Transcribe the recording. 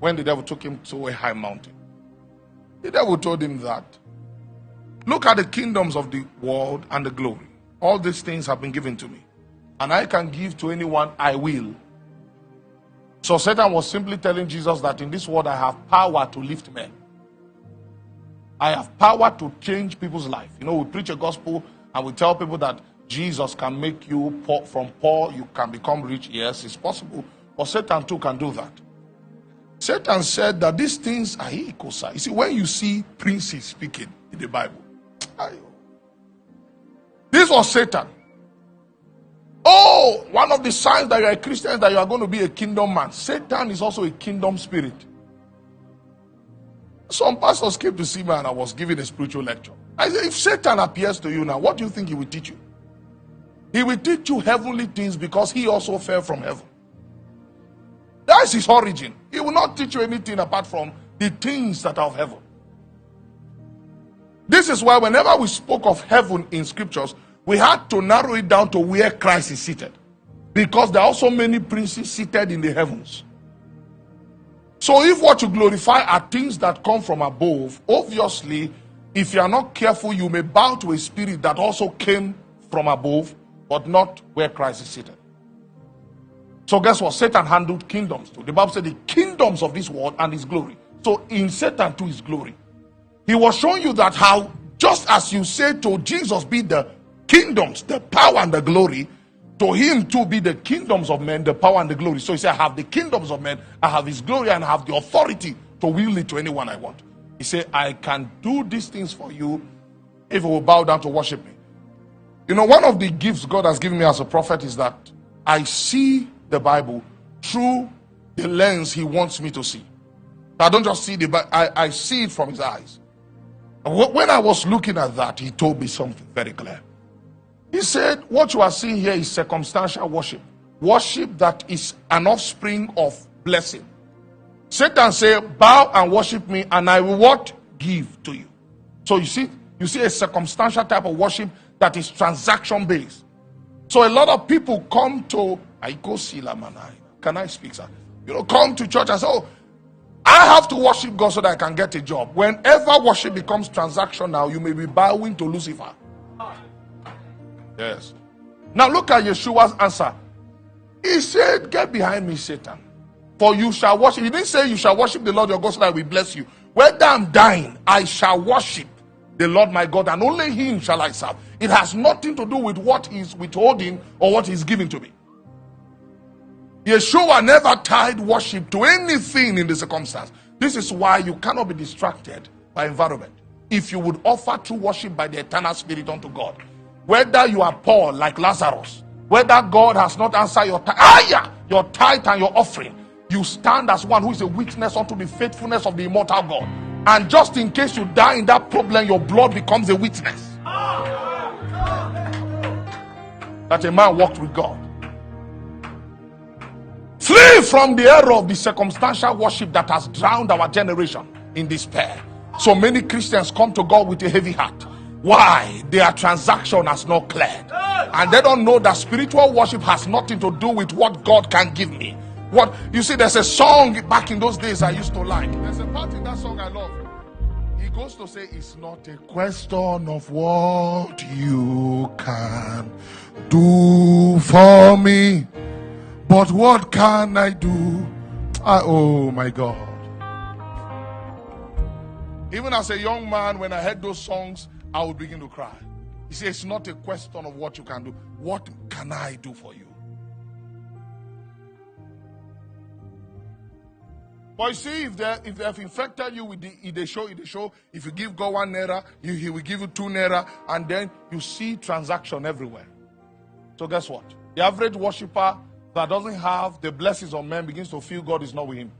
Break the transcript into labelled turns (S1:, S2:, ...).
S1: when the devil took him to a high mountain. The devil told him that, look at the kingdoms of the world and the glory. All these things have been given to me, and I can give to anyone I will. So Satan was simply telling Jesus that in this world I have power to lift men. I have power to change people's life. You know, we preach a gospel and we tell people that Jesus can make you poor, from poor you can become rich. Yes, it's possible. But Satan too can do that. Satan said that these things are equal. You see, when you see princes speaking in the Bible, this was Satan. Oh, one of the signs that you are a Christian is that you are going to be a kingdom man. Satan is also a kingdom spirit. Some pastors came to see me and I was giving a spiritual lecture. I said, if Satan appears to you now, what do you think he will teach you? He will teach you heavenly things because he also fell from heaven. That's his origin. He will not teach you anything apart from the things that are of heaven. This is why whenever we spoke of heaven in scriptures, we had to narrow it down to where Christ is seated. Because there are also many princes seated in the heavens. So if what you glorify are things that come from above, obviously, if you are not careful, you may bow to a spirit that also came from above, but not where Christ is seated. So guess what? Satan handled kingdoms too. The Bible said the kingdoms of this world and his glory. So in Satan too his glory. He was showing you that how, just as you say to Jesus be the kingdoms, the power and the glory, to him too be the kingdoms of men, the power and the glory. So he said, I have the kingdoms of men, I have his glory, and I have the authority to wield it to anyone I want. He said, I can do these things for you if you will bow down to worship me. You know, one of the gifts God has given me as a prophet is that I see the Bible through the lens he wants me to see. I don't just see the Bible, I see it from his eyes. And when I was looking at that, he told me something very clear. He said, what you are seeing here is circumstantial worship. Worship that is an offspring of blessing. Satan said, bow and worship me and I will what? Give to you. So you see a circumstantial type of worship that is transaction based. So a lot of people come to, can I speak, sir? You know, come to church and say, oh, I have to worship God so that I can get a job. Whenever worship becomes transactional, you may be bowing to Lucifer. Yes. Now look at Yeshua's answer. He said, get behind me, Satan. For you shall worship. He didn't say you shall worship the Lord your God so that we bless you. Whether I'm dying, I shall worship the Lord my God, and only him shall I serve. It has nothing to do with what he's withholding or what he's giving to me. Yeshua never tied worship to anything in the circumstance. This is why you cannot be distracted by environment. If you would offer true worship by the eternal spirit unto God, whether you are poor like Lazarus, whether God has not answered your tithe and your offering, you stand as one who is a witness unto the faithfulness of the immortal God. And just in case you die in that problem, your blood becomes a witness that a man walked with God. Flee from the error of the circumstantial worship that has drowned our generation in despair. So many Christians come to God with a heavy heart. Why? Their transaction has not cleared. And they don't know that spiritual worship has nothing to do with what God can give me. What you see, there's a song back in those days I used to like. There's a part in that song I love. He goes to say, it's not a question of what you can do for me, but what can I do? Oh my God. Even as a young man, when I heard those songs, I would begin to cry. He says, it's not a question of what you can do. What can I do for you? But you see, if they have infected you with the show, if you give God 1 naira, he will give you 2 naira, and then you see transaction everywhere. So guess what? The average worshiper that doesn't have the blessings of men begins to feel God is not with him.